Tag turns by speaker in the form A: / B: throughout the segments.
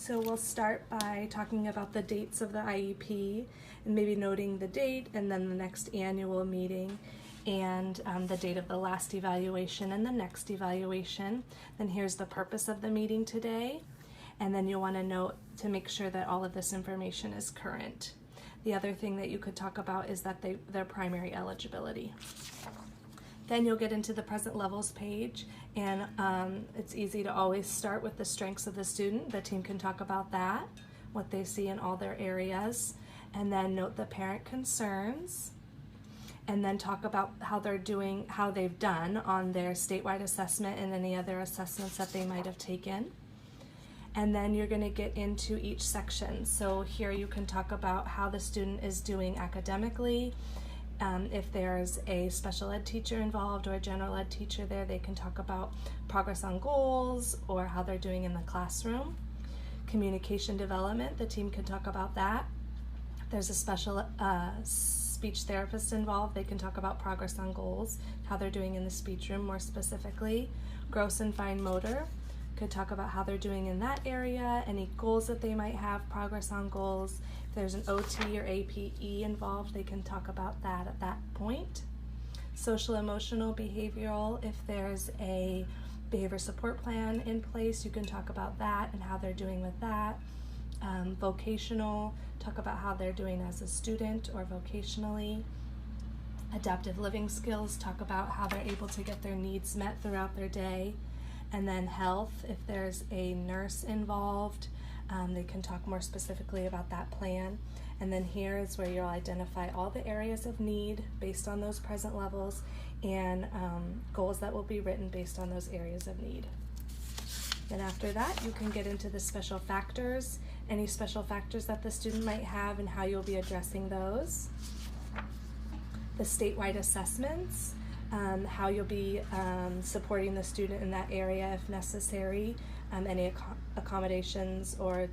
A: So we'll start by talking about the dates of the IEP and maybe noting the date and then the next annual meeting and the date of the last evaluation and the next evaluation. Then here's the purpose of the meeting today. And then you'll want to note to make sure that all of this information is current. The other thing that you could talk about is that their primary eligibility. Then you'll get into the present levels page, and it's easy to always start with the strengths of the student. The team can talk about that, what they see in all their areas, and then note the parent concerns, and then talk about how they're doing, how they've done on their statewide assessment and any other assessments that they might have taken. And then you're going to get into each section. So here you can talk about how the student is doing academically. If there's a special ed teacher involved or a general ed teacher there, they can talk about progress on goals or how they're doing in the classroom. Communication development, the team can talk about that. If there's a special speech therapist involved, they can talk about progress on goals, how they're doing in the speech room more specifically. Gross and fine motor, could talk about how they're doing in that area, any goals that they might have, progress on goals. If there's an OT or APE involved, they can talk about that at that point. Social, emotional, behavioral, if there's a behavior support plan in place, you can talk about that and how they're doing with that. Vocational, talk about how they're doing as a student or vocationally. Adaptive living skills, talk about how they're able to get their needs met throughout their day. And then health, if there's a nurse involved, they can talk more specifically about that plan. And then here is where you'll identify all the areas of need based on those present levels and goals that will be written based on those areas of need. Then after that, you can get into the special factors, any special factors that the student might have and how you'll be addressing those. The statewide assessments, how you'll be supporting the student in that area if necessary, any accommodations or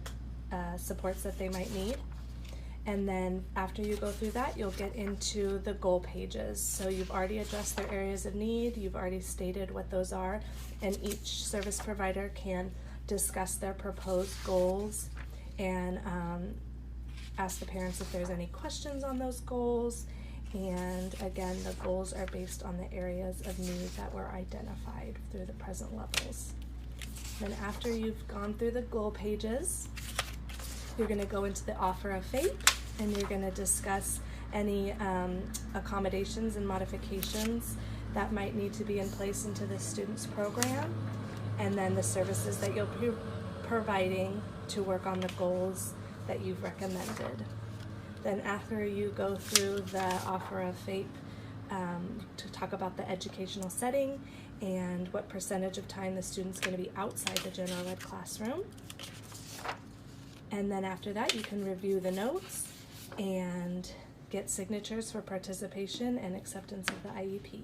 A: supports that they might need. And then after you go through that, you'll get into the goal pages. So you've already addressed their areas of need, you've already stated what those are, and each service provider can discuss their proposed goals and ask the parents if there's any questions on those goals. And again, the goals are based on the areas of need that were identified through the present levels. Then after you've gone through the goal pages, you're going to go into the offer of FAPE, and you're going to discuss any accommodations and modifications that might need to be in place into the student's program, and then the services that you'll be providing to work on the goals that you've recommended. Then after you go through the offer of FAPE to talk about the educational setting and what percentage of time the student's going to be outside the general ed classroom. And then after that, you can review the notes and get signatures for participation and acceptance of the IEP.